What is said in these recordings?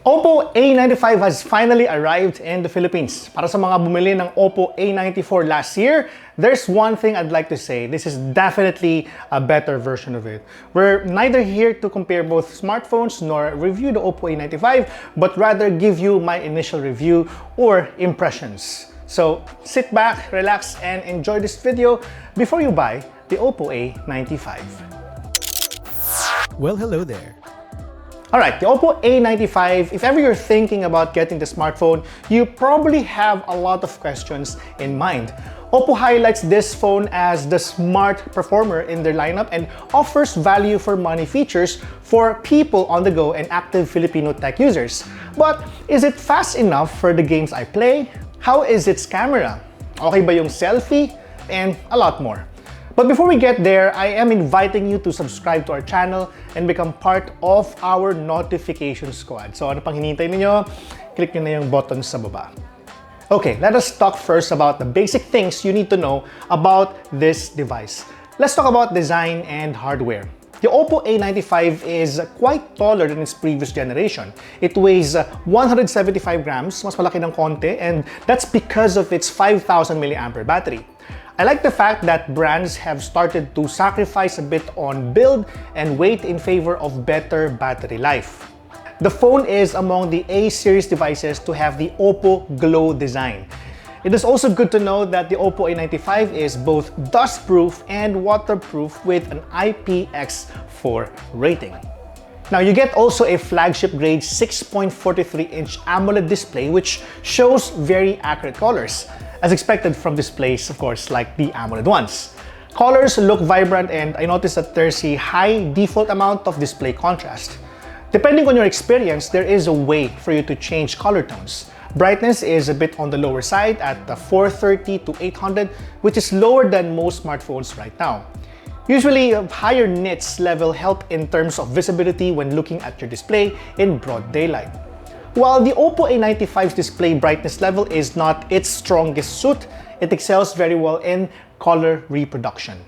OPPO A95 has finally arrived in the Philippines. Para sa mga bumili ng OPPO A94 last year, there's one thing I'd like to say. This is definitely a better version of it. We're neither here to compare both smartphones nor review the OPPO A95, but rather give you my initial review or impressions. So sit back, relax, and enjoy this video before you buy the OPPO A95. Well, hello there. Alright, the OPPO A95, if ever you're thinking about getting the smartphone, you probably have a lot of questions in mind. OPPO highlights this phone as the smart performer in their lineup and offers value for money features for people on the go and active Filipino tech users. But is it fast enough for the games I play? How is its camera? Okay ba yung selfie? And a lot more. But before we get there, I am inviting you to subscribe to our channel and become part of our notification squad. So ano pang hinihintay niyo? Click nyo na yung button sa baba. Okay, let us talk first about the basic things you need to know about this device. Let's talk about design and hardware. The OPPO A95 is quite taller than its previous generation. It weighs 175 grams, mas malaki ng konti, and that's because of its 5,000 mAh battery. I like the fact that brands have started to sacrifice a bit on build and weight in favor of better battery life. The phone is among the A-series devices to have the OPPO Glow design. It is also good to know that the OPPO A95 is both dust-proof and waterproof with an IPX4 rating. Now, you get also a flagship-grade 6.43-inch AMOLED display which shows very accurate colors, as expected from displays, of course, like the AMOLED ones. Colors look vibrant, and I noticed that there's a high default amount of display contrast. Depending on your experience, there is a way for you to change color tones. Brightness is a bit on the lower side at 430 to 800, which is lower than most smartphones right now. Usually, higher nits level help in terms of visibility when looking at your display in broad daylight. While the OPPO A95's display brightness level is not its strongest suit, it excels very well in color reproduction.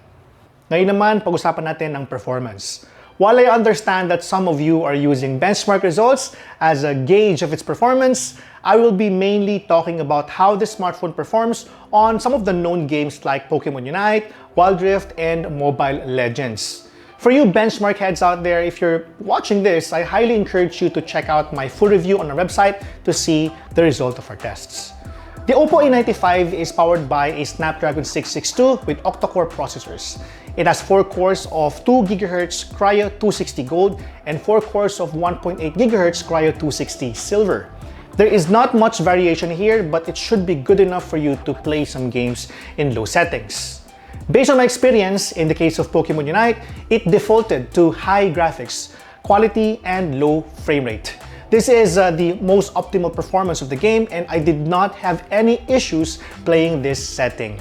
Ngayon naman, pag-usapan natin ang performance. While I understand that some of you are using benchmark results as a gauge of its performance, I will be mainly talking about how the smartphone performs on some of the known games like Pokemon Unite, Wild Rift, and Mobile Legends. For you benchmark heads out there, if you're watching this, I highly encourage you to check out my full review on our website to see the result of our tests. The OPPO A95 is powered by a Snapdragon 662 with octa-core processors. It has 4 cores of 2 GHz Cryo 260 Gold and 4 cores of 1.8 GHz Cryo 260 Silver. There is not much variation here, but it should be good enough for you to play some games in low settings. Based on my experience, in the case of Pokemon Unite, it defaulted to high graphics, quality, and low frame rate. This is the most optimal performance of the game, and I did not have any issues playing this setting.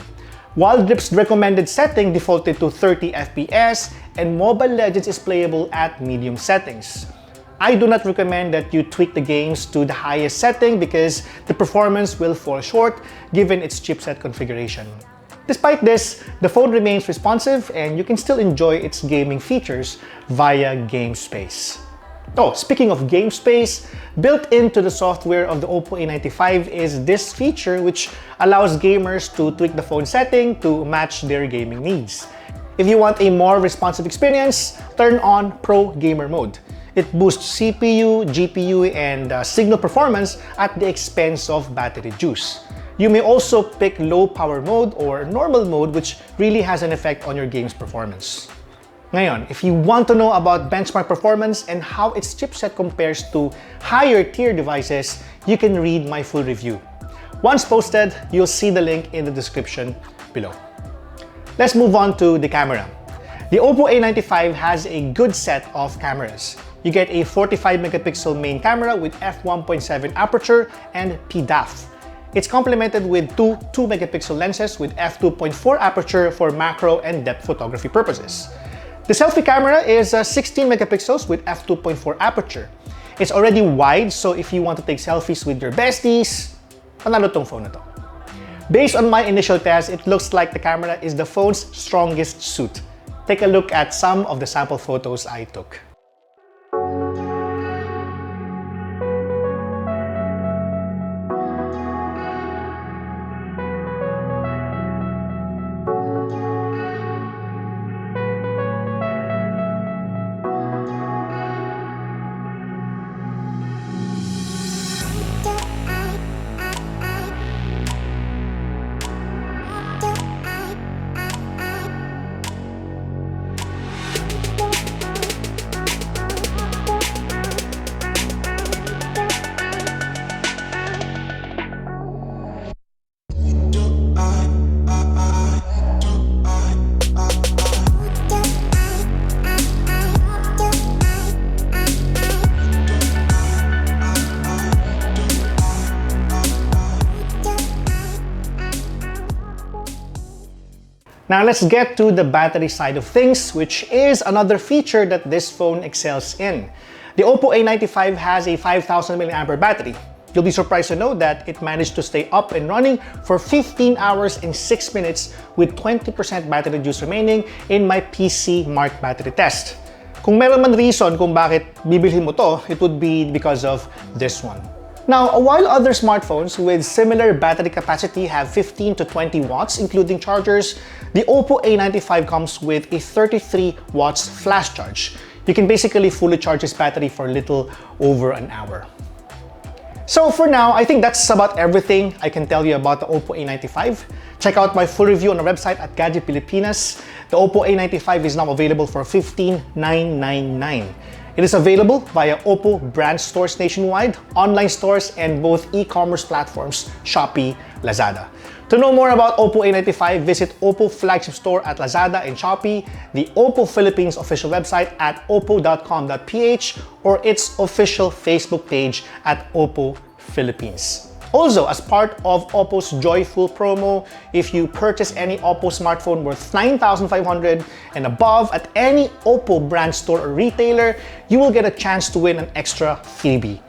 Wild Rift's recommended setting defaulted to 30 FPS, and Mobile Legends is playable at medium settings. I do not recommend that you tweak the games to the highest setting because the performance will fall short given its chipset configuration. Despite this, the phone remains responsive and you can still enjoy its gaming features via Game Space. Oh, speaking of Game Space, built into the software of the OPPO A95 is this feature which allows gamers to tweak the phone setting to match their gaming needs. If you want a more responsive experience, turn on Pro Gamer Mode. It boosts CPU, GPU, and signal performance at the expense of battery juice. You may also pick low power mode or normal mode, which really has an effect on your game's performance. Ngayon, if you want to know about benchmark performance and how its chipset compares to higher tier devices, you can read my full review. Once posted, you'll see the link in the description below. Let's move on to the camera. The OPPO A95 has a good set of cameras. You get a 45 megapixel main camera with f1.7 aperture and PDAF. It's complemented with two 2 megapixel lenses with f2.4 aperture for macro and depth photography purposes. The selfie camera is 16 megapixels with f2.4 aperture. It's already wide, so if you want to take selfies with your besties, panalo tong phone na to. Based on my initial test, it looks like the camera is the phone's strongest suit. Take a look at some of the sample photos I took. Now let's get to the battery side of things, which is another feature that this phone excels in. The OPPO A95 has a 5000 mAh battery. You'll be surprised to know that it managed to stay up and running for 15 hours and 6 minutes with 20% battery juice remaining in my PC Mark battery test. Kung meron man reason kung bakit bibilhin mo to, it would be because of this one. Now, while other smartphones with similar battery capacity have 15 to 20 watts, including chargers, the OPPO A95 comes with a 33 watts flash charge. You can basically fully charge this battery for a little over an hour. So for now, I think that's about everything I can tell you about the OPPO A95. Check out my full review on our website at Gadget Pilipinas. The OPPO A95 is now available for $15,999. It is available via OPPO brand stores nationwide, online stores, and both e-commerce platforms, Shopee, Lazada. To know more about OPPO A95, visit OPPO flagship store at Lazada and Shopee, the OPPO Philippines official website at oppo.com.ph, or its official Facebook page at OPPO Philippines. Also, as part of OPPO's Joyful promo, if you purchase any OPPO smartphone worth 9,500 and above at any OPPO brand store or retailer, you will get a chance to win an extra freebie.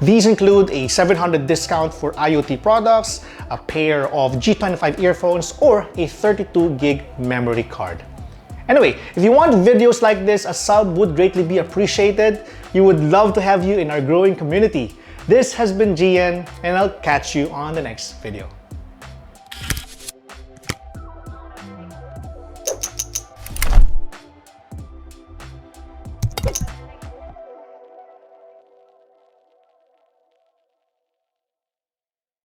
These include a 700 discount for IoT products, a pair of G25 earphones, or a 32 gig memory card. Anyway, if you want videos like this, a sub would greatly be appreciated. We would love to have you in our growing community. This has been Gian, and I'll catch you on the next video.